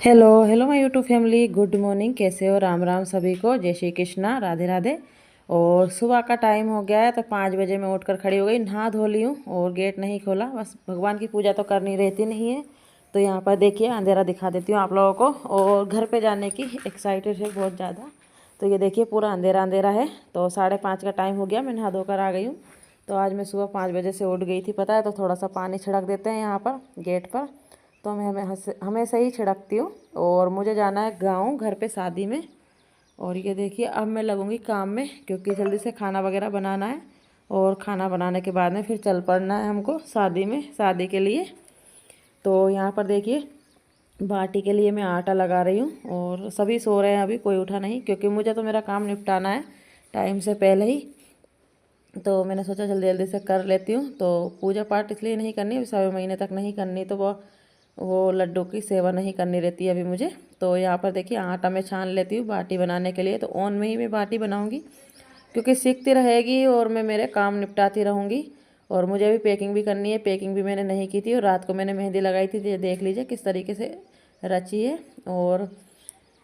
Hello hello my YouTube family, good morning. कैसे हो? राम राम सभी को, जय श्री कृष्णा, राधे राधे। और सुबह का टाइम हो गया है तो 5 बजे मैं उठकर खड़ी हो गई, नहा धो ली हूँ और गेट नहीं खोला। बस भगवान की पूजा तो करनी रहती नहीं है। तो यहाँ पर देखिए अंधेरा दिखा देती हूँ आप लोगों को, और घर पे जाने की एक्साइटेड है बहुत ज़्यादा। तो ये देखिए पूरा अंधेरा अंधेरा है। तो 5:30 का टाइम हो गया, मैं नहा धोकर आ गई हूँ। तो आज मैं सुबह 5 बजे से उठ गई थी, पता है। तो थोड़ा सा पानी छिड़क देते हैं यहाँ पर गेट पर। तो मैं हमेशा ही छिड़कती हूँ। और मुझे जाना है गाँव, घर पे शादी में। और ये देखिए अब मैं लगूँगी काम में, क्योंकि जल्दी से खाना वगैरह बनाना है। और खाना बनाने के बाद में फिर चल पड़ना है हमको शादी में, शादी के लिए। तो यहाँ पर देखिए बाटी के लिए मैं आटा लगा रही हूँ, और सभी सो रहे हैं, अभी कोई उठा नहीं, क्योंकि मुझे तो मेरा काम निपटाना है टाइम से पहले ही। तो मैंने सोचा जल्दी जल्दी से कर लेती हूँ। तो पूजा पाठ इसलिए नहीं करनी, 1.5 महीने तक नहीं करनी, तो वो लड्डू की सेवा नहीं करनी रहती है अभी मुझे। तो यहाँ पर देखिए आटा मैं छान लेती हूँ बाटी बनाने के लिए। तो ओवन में ही मैं बाटी बनाऊँगी, क्योंकि सीखती रहेगी और मैं मेरे काम निपटाती रहूँगी। और मुझे अभी पैकिंग भी करनी है, पैकिंग भी मैंने नहीं की थी, और रात को मैंने मेहंदी लगाई थी। तो ये देख लीजिए किस तरीके से रची है। और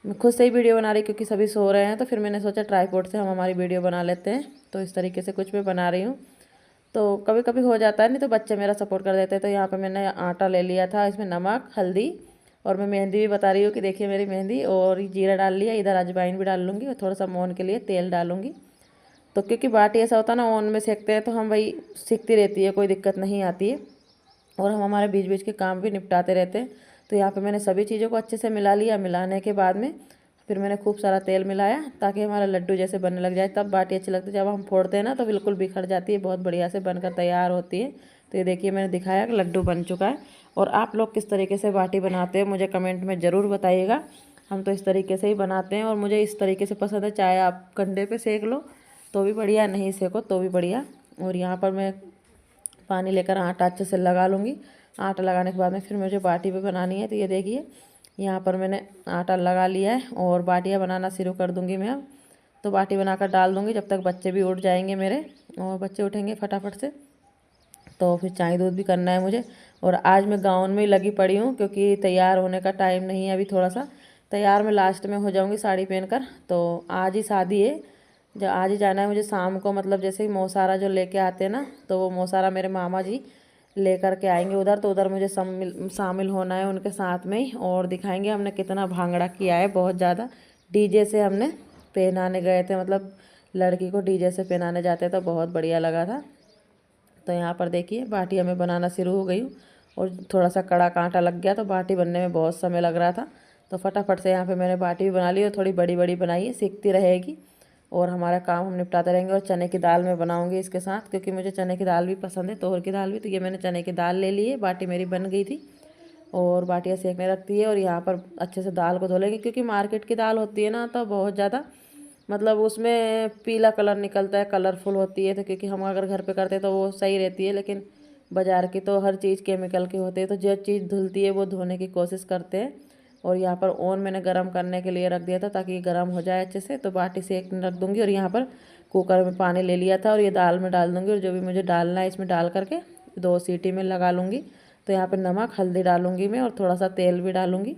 मैं खुद से ही वीडियो बना रही, क्योंकि सभी सो रहे हैं। तो फिर मैंने सोचा ट्राईपोड से हम हमारी वीडियो बना लेते हैं। तो इस तरीके से कुछ मैं बना रही हूँ। तो कभी कभी हो जाता है, नहीं तो बच्चे मेरा सपोर्ट कर देते हैं। तो यहाँ पे मैंने आटा ले लिया था, इसमें नमक, हल्दी, और मैं मेहंदी भी बता रही हूँ कि देखिए मेरी मेहंदी। और जीरा डाल लिया, इधर अजवाइन भी डाल लूँगी, और थोड़ा सा मोहन के लिए तेल डालूँगी। तो क्योंकि बाटी ऐसा होता है ना, ओवन में सेकते हैं तो हम वही सीखती रहती है, कोई दिक्कत नहीं आती है। और हम हमारे बीच बीच के काम भी निपटाते रहते हैं। तो यहाँ पे मैंने सभी चीज़ों को अच्छे से मिला लिया। मिलाने के बाद में फिर मैंने खूब सारा तेल मिलाया, ताकि हमारा लड्डू जैसे बनने लग जाए। तब बाटी अच्छी लगती है, जब हम फोड़ते हैं ना तो बिल्कुल बिखर जाती है, बहुत बढ़िया से बनकर तैयार होती है। तो ये देखिए मैंने दिखाया कि लड्डू बन चुका है। और आप लोग किस तरीके से बाटी बनाते हैं मुझे कमेंट में ज़रूर बताइएगा। हम तो इस तरीके से ही बनाते हैं, और मुझे इस तरीके से पसंद है। चाहे आप कंडे पे सेक लो तो भी बढ़िया, नहीं सेको तो भी बढ़िया। और यहाँ पर मैं पानी लेकर आटा अच्छे से लगा लूँगी। आटा लगाने के बाद में फिर मुझे बाटी भी बनानी है। तो ये देखिए यहाँ पर मैंने आटा लगा लिया है, और बाटियाँ बनाना शुरू कर दूँगी मैं अब। तो बाटी बनाकर डाल दूँगी जब तक बच्चे भी उठ जाएंगे मेरे। और बच्चे उठेंगे फटाफट से तो फिर चाय दूध भी करना है मुझे। और आज मैं गाउन में ही लगी पड़ी हूँ, क्योंकि तैयार होने का टाइम नहीं है अभी। थोड़ा सा तैयार मैं लास्ट में हो जाऊँगी साड़ी पहनकर। तो आज ही शादी है, जो आज ही जाना है मुझे शाम को। मतलब जैसे ही मौसारा जो लेके आते हैं ना, तो वो मौसारा मेरे मामा जी लेकर के आएंगे उधर। तो उधर मुझे शामिल होना है उनके साथ में ही, और दिखाएंगे हमने कितना भांगड़ा किया है, बहुत ज़्यादा। डीजे से हमने पहनाने गए थे, मतलब लड़की को डीजे से पहनाने जाते तो बहुत बढ़िया लगा था। तो यहाँ पर देखिए बाटियाँ मैं बनाना शुरू हो गई हूँ। और थोड़ा सा कड़ा कांटा लग गया, तो बाटी बनने में बहुत समय लग रहा था। तो फटाफट से यहाँ पे मैंने बाटी भी बना ली, और थोड़ी बड़ी बड़ी बनाई है, सीखती रहेगी और हमारा काम हम निपटाते रहेंगे। और चने की दाल मैं बनाऊँगी इसके साथ, क्योंकि मुझे चने की दाल भी पसंद है, तोहर की दाल भी। तो ये मैंने चने की दाल ले ली है, बाटी मेरी बन गई थी। और बाटियाँ सेकने रखती है। और यहाँ पर अच्छे से दाल को धो लेंगे, क्योंकि मार्केट की दाल होती है ना, तो बहुत ज़्यादा मतलब उसमें पीला कलर निकलता है, कलरफुल होती है। तो क्योंकि हम अगर घर पे करते हैं तो वो सही रहती है, लेकिन बाज़ार की तो हर चीज़ केमिकल की होती है। तो जो चीज़ धुलती है वो धोने की कोशिश करते हैं। और यहाँ पर ओवन मैंने गर्म करने के लिए रख दिया था, ताकि गर्म हो जाए अच्छे से। तो बाटी से एक रख दूँगी, और यहाँ पर कुकर में पानी ले लिया था, और ये दाल में डाल दूँगी। और जो भी मुझे डालना है इसमें डाल करके 2 सीटी में लगा लूँगी। तो यहाँ पर नमक, हल्दी डालूँगी मैं, और थोड़ा सा तेल भी डालूँगी।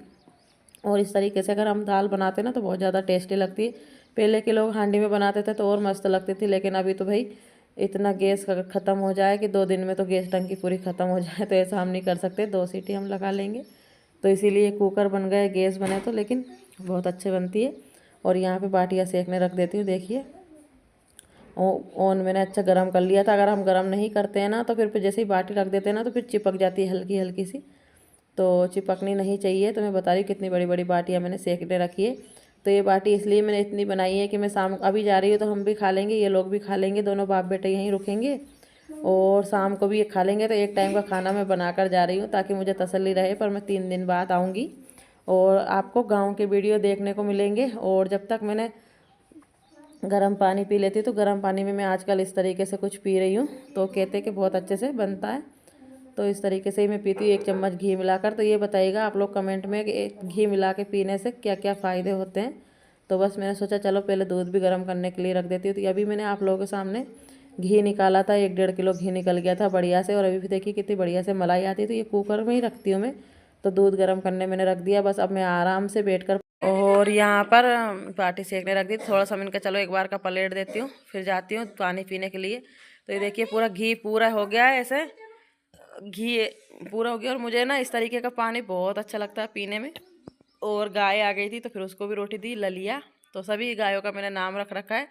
और इस तरीके से अगर हम दाल बनाते हैं ना, तो बहुत ज़्यादा टेस्टी लगती है। पहले के लोग हांडी में बनाते थे तो और मस्त लगती थी, लेकिन अभी तो भाई इतना गैस ख़त्म हो जाए कि 2 दिन में तो गैस टंकी पूरी ख़त्म हो जाए। तो ऐसा हम नहीं कर सकते, 2 सीटी हम लगा लेंगे। तो इसीलिए कुकर बन गए, गैस बने तो, लेकिन बहुत अच्छे बनती है। और यहाँ पे बाटियाँ सेकने रख देती हूँ। देखिए ओवन मैंने अच्छा गर्म कर लिया था। अगर हम गर्म नहीं करते हैं ना, तो फिर जैसे ही बाटी रख देते हैं ना, तो फिर चिपक जाती है हल्की हल्की सी। तो चिपकनी नहीं चाहिए। तो मैं बता रही हूँ कितनी बड़ी बड़ी बाटियाँ मैंने सेकने रखी है। तो ये बाटी इसलिए मैंने इतनी बनाई है कि मैं शाम अभी जा रही हूँ तो हम भी खा लेंगे, ये लोग भी खा लेंगे, दोनों बाप बेटे यहीं रुकेंगे। और शाम को भी ये खा लेंगे। तो एक टाइम का खाना मैं बना कर जा रही हूँ, ताकि मुझे तसल्ली रहे। पर मैं 3 दिन बाद आऊँगी, और आपको गाँव के वीडियो देखने को मिलेंगे। और जब तक मैंने गर्म पानी पी लेती, तो गर्म पानी में मैं आजकल इस तरीके से कुछ पी रही हूँ। तो कहते हैं कि बहुत अच्छे से बनता है। तो इस तरीके से ही मैं पीती हूँ, 1 चम्मच घी मिलाकर। तो ये बताइएगा आप लोग कमेंट में कि घी मिला के पीने से क्या क्या फ़ायदे होते हैं। तो बस मैंने सोचा चलो पहले दूध भी गर्म करने के लिए रख देती हूँ। तो अभी मैंने आप लोगों के सामने घी निकाला था, 1 डेढ़ किलो घी निकल गया था बढ़िया से। और अभी भी देखिए कितनी बढ़िया से मलाई आती है। तो ये कुकर में ही रखती हूँ मैं, तो दूध गर्म करने मैंने रख दिया, बस अब मैं आराम से बैठ कर। और यहाँ पर पार्टी सेकने रख दी। थोड़ा सा मैंने कहा चलो एक बार का पलट देती हूँ, फिर जाती हूँ पानी पीने के लिए। तो ये देखिए पूरा घी पूरा हो गया है, ऐसे घी पूरा हो गया। और मुझे ना इस तरीके का पानी बहुत अच्छा लगता है पीने में। और गाय आ गई थी तो फिर उसको भी रोटी दी, ललिया। तो सभी गायों का मैंने नाम रख रखा है,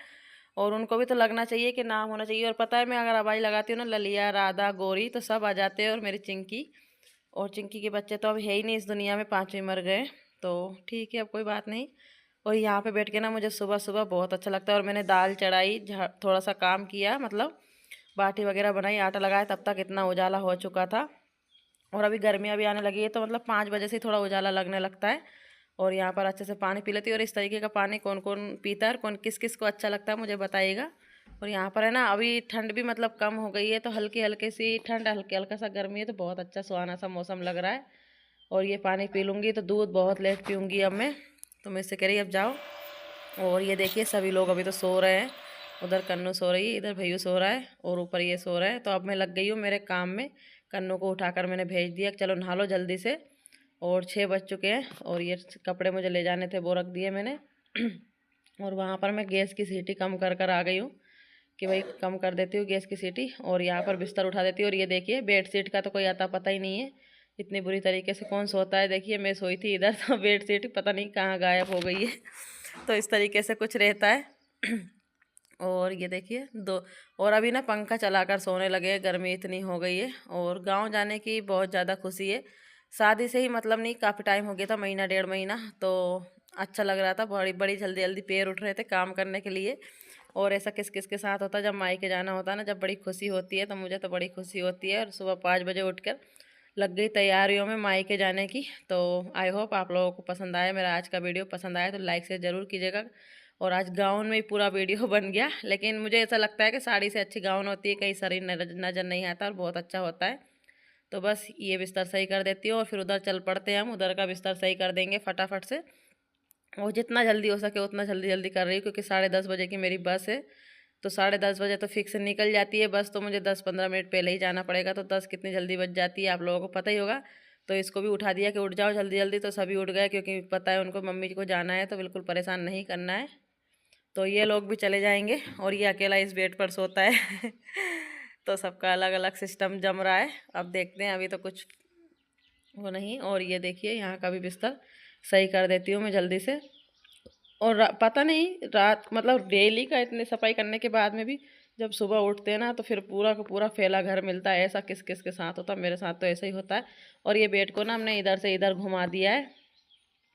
और उनको भी तो लगना चाहिए कि नाम होना चाहिए। और पता है मैं अगर आवाज़ लगाती हूँ ना ललिया, राधा, गौरी, तो सब आ जाते हैं। और मेरी चिंकी, और चिंकी के बच्चे तो अब है ही नहीं इस दुनिया में, 5 ही मर गए। तो ठीक है, अब कोई बात नहीं। और यहाँ पे बैठ के ना मुझे सुबह सुबह बहुत अच्छा लगता है। और मैंने दाल चढ़ाई, थोड़ा सा काम किया, मतलब बाटी वगैरह बनाई, आटा लगाया, तब तक इतना उजाला हो चुका था। और अभी गर्मियाँ भी आने लगी है, तो मतलब 5 बजे से थोड़ा उजाला लगने लगता है। और यहाँ पर अच्छे से पानी पी लेती हूँ। और इस तरीके का पानी कौन कौन पीता है और कौन किस किस को अच्छा लगता है मुझे बताइएगा। और यहाँ पर है ना अभी ठंड भी मतलब कम हो गई है, तो हल्की हल्की सी ठंड, हल्के हल्का सा गर्मी है, तो बहुत अच्छा सुहाना सा मौसम लग रहा है। और ये पानी पी लूँगी तो दूध बहुत लेट पीऊँगी अब मैं। तो मैं इससे कह रही अब जाओ। और ये देखिए सभी लोग अभी तो सो रहे हैं। उधर कन्नू सो रही है, इधर भैयू सो रहा है, और ऊपर ये सो रहा है। तो अब मैं लग गई हूँ मेरे काम में। कन्नू को उठाकर मैंने भेज दिया, चलो नहा लो जल्दी से। और 6 बज चुके हैं। और ये कपड़े मुझे ले जाने थे, वो रख दिए मैंने। और वहाँ पर मैं गैस की सीटी कम कर कर आ गई हूँ, कि भाई कम कर देती हूँ गैस की सीटी। और यहाँ पर बिस्तर उठा देती हूँ। और ये देखिए बेड शीट का तो कोई आता पता ही नहीं है, इतनी बुरी तरीके से कौन सोता है। देखिए मैं सोई थी इधर, तो बेड शीट पता नहीं कहाँ गायब हो गई है। तो इस तरीके से कुछ रहता है। और ये देखिए दो, और अभी ना पंखा चलाकर सोने लगे, गर्मी इतनी हो गई है। और गांव जाने की बहुत ज़्यादा खुशी है। शादी से ही मतलब नहीं, काफ़ी टाइम हो गया था, महीना 1.5 महीना। तो अच्छा लग रहा था, बड़ी बड़ी जल्दी जल्दी पैर उठ रहे थे काम करने के लिए। और ऐसा किस किस के साथ होता है जब मायके जाना होता है ना, जब बड़ी खुशी होती है, तो मुझे तो बड़ी खुशी होती है। और सुबह 5 बजे उठकर लग गई तैयारियों में मायके जाने की। तो आई होप आप लोगों को पसंद आया, मेरा आज का वीडियो पसंद आया तो लाइक से ज़रूर कीजिएगा। और आज गाउन में ही पूरा वीडियो बन गया, लेकिन मुझे ऐसा लगता है कि साड़ी से अच्छी गाउन होती है, कहीं शरीर नज़र नहीं आता और बहुत अच्छा होता है। तो बस ये बिस्तर सही कर देती हूँ और फिर उधर चल पड़ते हैं हम, उधर का बिस्तर सही कर देंगे फटाफट से। और जितना जल्दी हो सके उतना जल्दी जल्दी कर रही हूँ, क्योंकि 10:30 बजे की मेरी बस है। तो 10:30 बजे तो फिक्स निकल जाती है बस, तो मुझे 10-15 मिनट पहले ही जाना पड़ेगा। तो 10 कितनी जल्दी बज जाती है आप लोगों को पता ही होगा। तो इसको भी उठा दिया कि उठ जाओ जल्दी जल्दी, तो सभी उठ गए, क्योंकि पता है उनको मम्मी को जाना है, तो बिल्कुल परेशान नहीं करना है। तो ये लोग भी चले जाएंगे और ये अकेला इस बेड पर सोता है। तो सबका अलग अलग सिस्टम जम रहा है। अब देखते हैं, अभी तो कुछ वो नहीं। और ये देखिए यहाँ का भी बिस्तर सही कर देती हूँ मैं जल्दी से। और पता नहीं रात मतलब डेली का इतने सफाई करने के बाद में भी जब सुबह उठते हैं ना, तो फिर पूरा का पूरा फैला घर मिलता है। ऐसा किस किस के साथ होता है, मेरे साथ तो ऐसा ही होता है। और ये बेड को ना हमने इधर से इधर घुमा दिया है,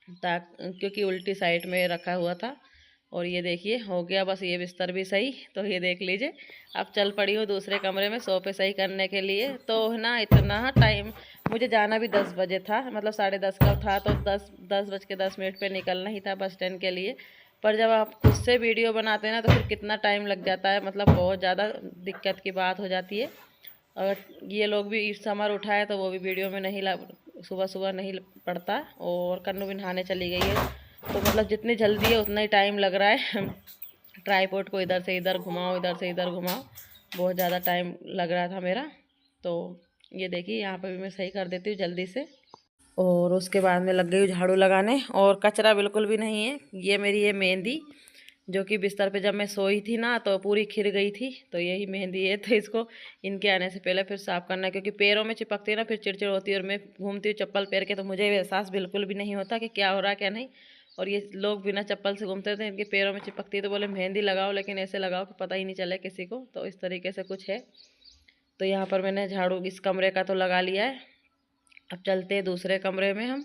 क्योंकि उल्टी साइड में रखा हुआ था। और ये देखिए हो गया बस ये बिस्तर भी सही। तो ये देख लीजिए, अब चल पड़ी हूँ दूसरे कमरे में सोफे सही करने के लिए। तो ना इतना टाइम, मुझे जाना भी 10 बजे था, मतलब 10:30 का था, तो 10:10 पे निकलना ही था बस स्टैंड के लिए। पर जब आप खुद से वीडियो बनाते हैं ना, तो फिर कितना टाइम लग जाता है, मतलब बहुत ज़्यादा दिक्कत की बात हो जाती है। और ये लोग भी इस समर उठाए तो वो भी वीडियो में नहीं सुबह सुबह नहीं पड़ता। और कन्नू भी नहाने चली गई है, तो मतलब जितनी जल्दी है उतना ही टाइम लग रहा है। ट्राईपोर्ट को इधर से इधर घुमाओ, इधर से इधर घुमाओ, बहुत ज़्यादा टाइम लग रहा था मेरा। तो ये देखिए यहाँ पर भी मैं सही कर देती हूँ जल्दी से। और उसके बाद में लग गई हूँ झाड़ू लगाने। और कचरा बिल्कुल भी नहीं है। ये मेरी है मेहंदी, जो कि बिस्तर पे जब मैं सोई थी ना तो पूरी खिर गई थी, तो यही मेहंदी है। तो इसको इनके आने से पहले फिर साफ़ करना है, क्योंकि पैरों में चिपकती है ना, फिर चिड़चिड़ होती है। और मैं घूमती हूँ चप्पल पहन के, तो मुझे एहसास बिल्कुल भी नहीं होता कि क्या हो रहा है क्या नहीं। और ये लोग बिना चप्पल से घूमते थे, इनके पैरों में चिपकती है, तो बोले मेहंदी लगाओ, लेकिन ऐसे लगाओ कि पता ही नहीं चले किसी को। तो इस तरीके से कुछ है। तो यहाँ पर मैंने झाड़ू इस कमरे का तो लगा लिया है। अब चलते हैं दूसरे कमरे में हम।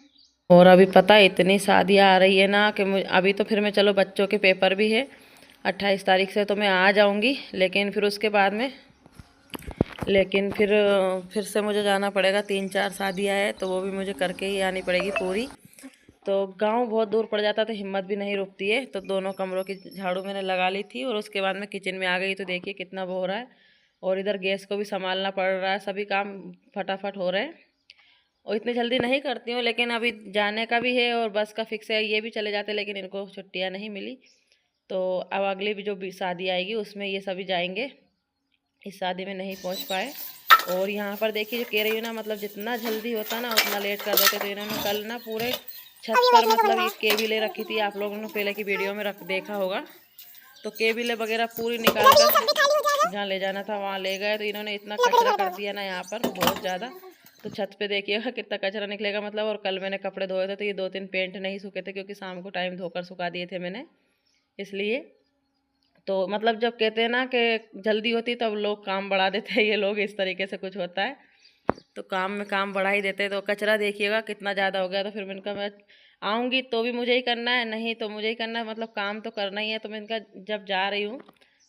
और अभी पता है इतनी शादियाँ आ रही है ना कि अभी तो फिर मैं, चलो बच्चों के पेपर भी है 28 तारीख से, तो मैं आ जाऊंगी। लेकिन फिर उसके बाद में, लेकिन फिर से मुझे जाना पड़ेगा। 3-4 शादियाँ है, तो वो भी मुझे करके ही आनी पड़ेगी पूरी। तो गांव बहुत दूर पड़ जाता, तो हिम्मत भी नहीं रुकती है। तो दोनों कमरों की झाड़ू मैंने लगा ली थी, और उसके बाद में किचन में आ गई। तो देखिए कितना वो हो रहा है। और इधर गैस को भी संभालना पड़ रहा है, सभी काम फटाफट हो रहे हैं। और इतनी जल्दी नहीं करती हूँ, लेकिन अभी जाने का भी है और बस का फिक्स है, ये भी चले जाते, लेकिन इनको छुट्टियाँ नहीं मिली। तो अब अगली भी जो भी शादी आएगी उसमें ये सभी जाएंगे, इस शादी में नहीं पहुँच पाए। और यहाँ पर देखिए जो कह रही हूँ ना, मतलब जितना जल्दी होता ना उतना लेट कर देते। तो इन्होंने कल ना पूरे छत पर मतलब ये केबिलें रखी थी, आप लोगों ने पहले की वीडियो में रख देखा होगा। तो केबिलें वगैरह पूरी निकाल कर जहाँ ले जाना था वहाँ ले गए। तो इन्होंने इतना कचरा कर दिया ना यहाँ पर, बहुत ज़्यादा। तो छत पे देखिएगा कितना कचरा निकलेगा मतलब। और कल मैंने कपड़े धोए थे तो ये 2-3 पेंट नहीं सूखे थे, क्योंकि शाम को टाइम धोकर सुखा दिए थे मैंने, इसलिए। तो मतलब जब कहते हैं ना कि जल्दी होती तब लोग काम बढ़ा देते हैं, ये लोग इस तरीके से कुछ होता है। तो काम में काम बढ़ा ही देते हैं। तो कचरा देखिएगा कितना ज़्यादा हो गया। तो फिर मैंने कहा मैं आऊँगी तो भी मुझे ही करना है, नहीं तो मुझे ही करना है, मतलब काम तो करना ही है। तो मैंने कहा जब जा रही हूँ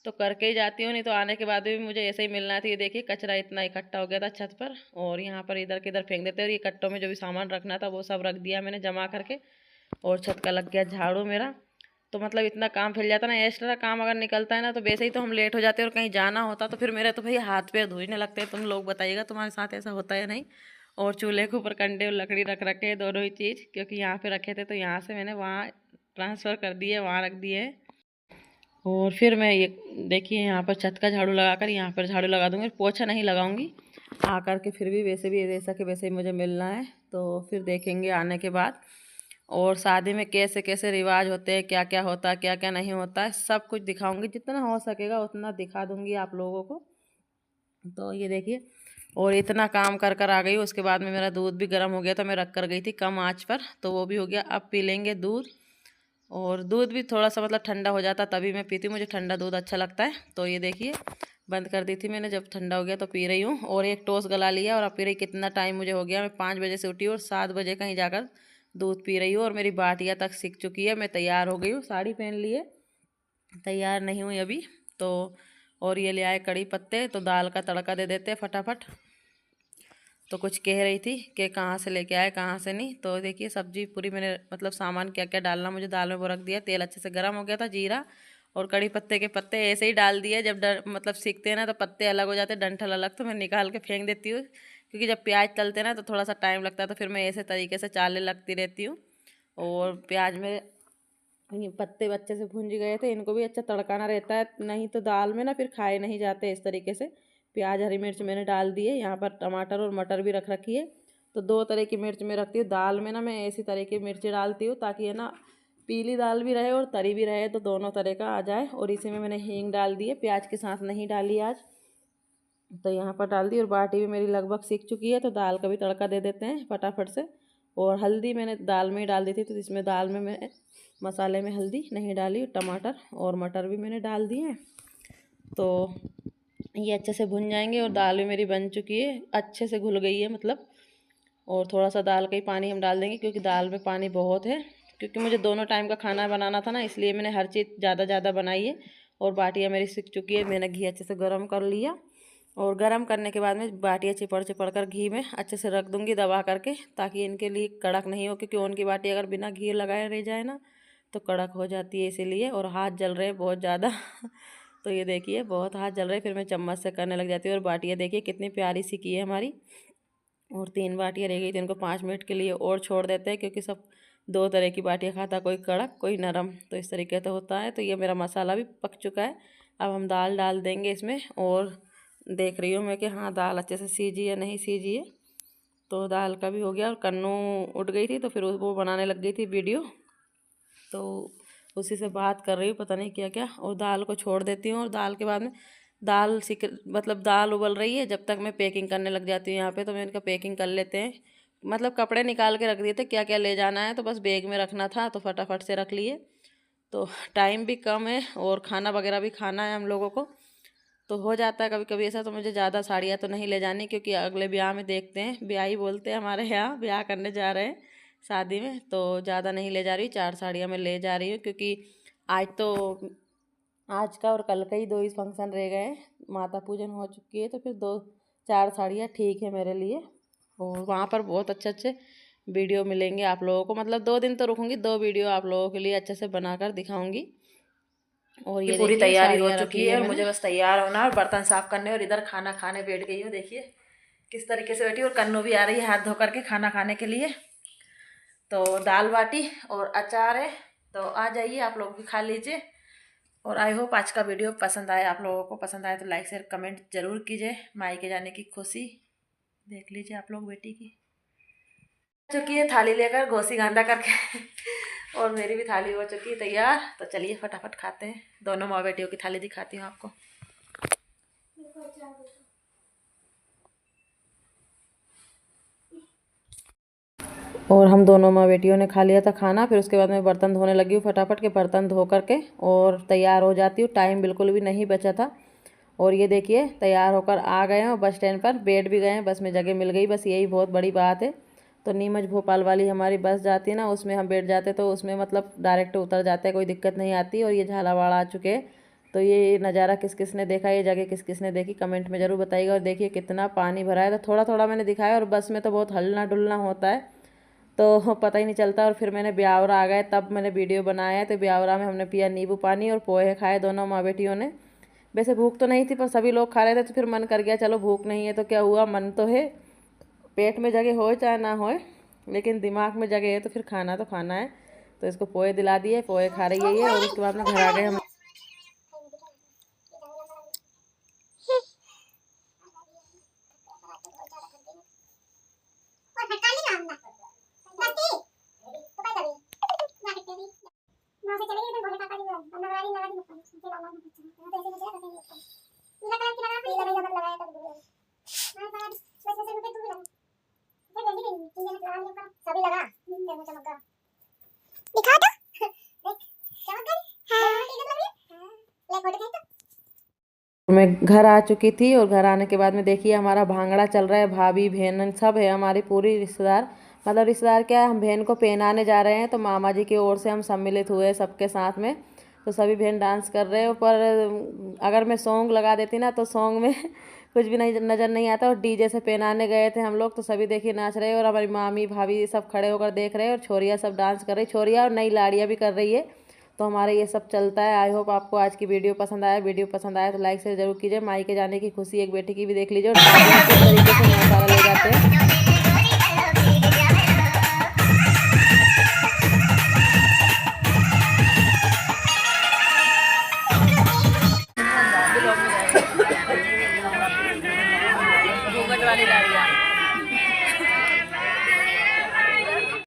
तो करके ही जाती हूँ, नहीं तो आने के बाद भी मुझे ऐसे ही मिलना था। ये देखिए कचरा इतना इकट्ठा हो गया था छत पर, और यहाँ पर इधर किधर फेंक देते हैं। और ये कट्टों में जो भी सामान रखना था वो सब रख दिया मैंने जमा करके, और छत का लग गया झाड़ू मेरा। तो मतलब इतना काम फैल जाता ना, एक्स्ट्रा काम अगर निकलता है ना तो वैसे ही तो हम लेट हो जाते हैं। और कहीं जाना होता तो फिर मेरे तो भाई हाथ पैर धोने लगते हैं। तुम लोग बताइएगा तुम्हारे साथ ऐसा होता है नहीं। और चूल्हे के ऊपर कंडे और लकड़ी रख रखे हैं, दोनों ही चीज़, क्योंकि यहाँ पे रखे थे तो यहाँ से मैंने वहाँ ट्रांसफ़र कर दिए, वहाँ रख दिए। और फिर मैं ये देखिए यहाँ पर छत का झाड़ू लगाकर यहाँ पर झाड़ू लगा दूँगी, पोछा नहीं लगाऊंगी। आ कर के फिर भी वैसे भी वैसा के वैसे ही मुझे मिलना है। तो फिर देखेंगे आने के बाद। और शादी में कैसे कैसे रिवाज होते हैं, क्या क्या होता है, क्या क्या नहीं होता है, सब कुछ दिखाऊंगी। जितना हो सकेगा उतना दिखा दूंगी आप लोगों को। तो ये देखिए, और इतना काम कर कर आ गई। उसके बाद में मेरा दूध भी गर्म हो गया था, मैं रख कर गई थी कम आंच पर, तो वो भी हो गया। अब पी लेंगे दूध। और दूध भी थोड़ा सा मतलब ठंडा हो जाता तभी मैं पीती हूँ, मुझे ठंडा दूध अच्छा लगता है। तो ये देखिए बंद कर दी थी मैंने, जब ठंडा हो गया तो पी रही हूँ। और एक टोस्ट गला लिया और अब पी रही। कितना टाइम मुझे हो गया, मैं 5 बजे से उठी और 7 बजे कहीं जाकर दूध पी रही हूँ। और मेरी बाटियाँ तक सीख चुकी है, मैं तैयार हो गई हूँ, साड़ी पहन ली है, तैयार नहीं हुई अभी तो। और ये ले आए कड़ी पत्ते, तो दाल का तड़का दे देते हैं फटाफट। तो कुछ कह रही थी कि कहाँ से लेके आए कहाँ से नहीं। तो देखिए सब्जी पूरी मैंने मतलब सामान क्या क्या डालना मुझे दाल में वो रख दिया। तेल अच्छे से गर्म हो गया था, जीरा और कड़ी पत्ते के पत्ते ऐसे ही डाल दिए। जब मतलब सीखते हैं ना तो पत्ते अलग हो जाते हैं, डंठल अलग, तो मैं निकाल के फेंक देती हूँ, क्योंकि जब प्याज तलते हैं ना तो थोड़ा सा टाइम लगता है। तो फिर मैं ऐसे तरीके से चालने लगती रहती हूँ। और प्याज में ये पत्ते अच्छे से भुंज गए थे, इनको भी अच्छा तड़काना रहता है, नहीं तो दाल में ना फिर खाए नहीं जाते इस तरीके से। प्याज हरी मिर्च मैंने डाल दी है, यहाँ पर टमाटर और मटर भी रख रखी है। तो 2 तरह की मिर्च मैं रखती हूँ दाल में ना, मैं ऐसी तरह की मिर्च डालती हूँ ताकि है ना पीली दाल भी रहे और तरी भी रहे, तो दोनों तरह का आ जाए। और इसी में मैंने हींग डाल दी है, प्याज के साथ नहीं डाली आज। तो यहाँ पर डाल दी। और बाटी भी मेरी लगभग सीख चुकी है, तो दाल का भी तड़का दे देते हैं फटाफट से। और हल्दी मैंने दाल में ही डाल दी थी, तो इसमें दाल में मैं मसाले में हल्दी नहीं डाली। टमाटर और मटर भी मैंने डाल दिए हैं। तो ये अच्छे से भुन जाएंगे। और दाल भी मेरी बन चुकी है, अच्छे से घुल गई है मतलब। और थोड़ा सा दाल का ही पानी हम डाल देंगे, क्योंकि दाल में पानी बहुत है। क्योंकि मुझे दोनों टाइम का खाना बनाना था ना, इसलिए मैंने हर चीज़ ज़्यादा ज़्यादा बनाई है। और बाटियाँ मेरी सीख चुकी है, मैंने घी अच्छे से गर्म कर लिया। और गर्म करने के बाद में बाटियाँ चिपड़ चिपड़ कर घी में अच्छे से रख दूँगी दबा करके, ताकि इनके लिए कड़क नहीं हो। क्योंकि उनकी बाटी अगर बिना घी लगाए रह जाए ना तो कड़क हो जाती है, इसीलिए। और हाथ जल रहे हैं बहुत ज़्यादा तो ये देखिए बहुत हाथ जल रहे हैं, फिर मैं चम्मच से करने लग जाती हूँ। और बाटियाँ देखिए कितनी प्यारी सी की है हमारी। और 3 बाटियाँ रह गई थी, इनको 5 मिनट के लिए और छोड़ देते हैं, क्योंकि सब 2 तरह की बाटियाँ खाता, कोई कड़क कोई नरम, तो इस तरीके से होता है। तो ये मेरा मसाला भी पक चुका है। अब हम दाल डाल देंगे इसमें। और देख रही हूँ मैं कि हाँ दाल अच्छे से सीजी या नहीं सीजी है। तो दाल का भी हो गया। और कन्नू उठ गई थी तो फिर वो बनाने लग गई थी वीडियो, तो उसी से बात कर रही हूँ, पता नहीं क्या क्या। और दाल को छोड़ देती हूँ। और दाल के बाद में दाल सीख मतलब दाल उबल रही है, जब तक मैं पैकिंग करने लग जाती हूँ यहाँ पे। तो मैं इनका पैकिंग कर लेते हैं, मतलब कपड़े निकाल के रख दिए थे, क्या क्या ले जाना है तो बस बैग में रखना था, तो फटाफट से रख लिए। तो टाइम भी कम है और खाना वगैरह भी खाना है हम लोगों को, तो हो जाता है कभी कभी ऐसा। तो मुझे ज़्यादा साड़ियाँ तो नहीं ले जानी, क्योंकि अगले ब्याह में देखते हैं, ब्याह ही बोलते हैं हमारे यहाँ, ब्याह करने जा रहे हैं शादी में। तो ज़्यादा नहीं ले जा रही, 4 साड़ियाँ मैं ले जा रही हूँ। क्योंकि आज तो आज का और कल का ही 2 ही फंक्शन रह गए हैं, माता पूजन हो चुकी है, तो फिर 2-4 साड़ियाँ ठीक है मेरे लिए। और वहाँ पर बहुत अच्छे अच्छे वीडियो मिलेंगे आप लोगों को, मतलब 2 दिन तो रुकूंगी, 2 वीडियो आप लोगों के लिए अच्छे से बनाकर दिखाऊंगी। और ये पूरी तैयारी हो चुकी है, और मुझे बस तैयार होना और बर्तन साफ करने, और इधर खाना खाने बैठ गई हूँ। देखिए किस तरीके से बैठी। और कन्नू भी आ रही है हाथ धो करके खाना खाने के लिए। तो दाल बाटी और अचार है, तो आ जाइए आप लोग भी खा लीजिए। और आई होप आज का वीडियो पसंद आए, आप लोगों को पसंद आए तो लाइक शेयर कमेंट जरूर कीजिए। मायके जाने की खुशी देख लीजिए आप लोग बेटी की। चुकी है थाली लेकर घोसी गांधा करके और मेरी भी थाली हो चुकी है तैयार। तो चलिए फटाफट खाते हैं। दोनों माँ बेटियों की थाली दिखाती हूँ आपको। और हम दोनों माँ बेटियों ने खा लिया था खाना। फिर उसके बाद मैं बर्तन धोने लगी हूँ फटाफट के। बर्तन धो करके और तैयार हो जाती हूँ। टाइम बिल्कुल भी नहीं बचा था। और ये देखिए तैयार होकर आ गए हैं बस स्टैंड पर। बैठ भी गए हैं, बस में जगह मिल गई, बस यही बहुत बड़ी बात है। तो नीमच भोपाल वाली हमारी बस जाती है ना, उसमें हम बैठ जाते तो उसमें मतलब डायरेक्ट उतर जाते हैं, कोई दिक्कत नहीं आती। और ये झालावाड़ आ चुके हैं। तो ये नज़ारा किस किस ने देखा, ये जगह किस किस ने देखी, कमेंट में ज़रूर बताइएगा। और देखिए कितना पानी भरा है। तो थोड़ा थोड़ा मैंने दिखाया, और बस में तो बहुत हलना डुलना होता है तो पता ही नहीं चलता। और फिर मैंने ब्यावरा आ गए तब मैंने वीडियो बनाया है। तो ब्यावरा में हमने पिया नींबू पानी और पोहे खाए दोनों माँ बेटियों ने। वैसे भूख तो नहीं थी पर सभी लोग खा रहे थे तो फिर मन कर गया चलो भूख नहीं है तो क्या हुआ, मन तो है, पेट में जगह हो चाहे ना हो, लेकिन दिमाग में जगह है तो फिर खाना तो खाना है। तो इसको पोहे दिला दिए, पोहे खा रही है ये। और उसके बाद में घर आ गए हम। मैं घर आ चुकी थी। और घर आने के बाद में देखिए हमारा भांगड़ा चल रहा है। भाभी बहन सब है, हमारी पूरी रिश्तेदार, मतलब रिश्तेदार क्या है, हम बहन को पहनाने जा रहे हैं। तो मामा जी की ओर से हम सम्मिलित हुए सबके साथ में। तो सभी बहन डांस कर रहे हैं। पर अगर मैं सॉन्ग लगा देती ना तो सॉन्ग में कुछ भी नहीं नज़र नहीं आता। और डीजे से पहनाने गए थे हम लोग तो सभी देखिए नाच रहे हैं। और हमारी मामी भाभी सब खड़े होकर देख रहे हैं। और छोरियाँ सब डांस कर रही, छोरियाँ और नई लाड़ियाँ भी कर रही है। तो हमारे ये सब चलता है। आई होप आपको आज की वीडियो पसंद आया। वीडियो पसंद आया तो लाइक शेयर जरूर कीजिए। मायके जाने की खुशी एक बेटी की भी देख लीजिए। और शादियाँ किस तरीके से नौतारा ले जाते हैं। ब्लॉग में जाएगा।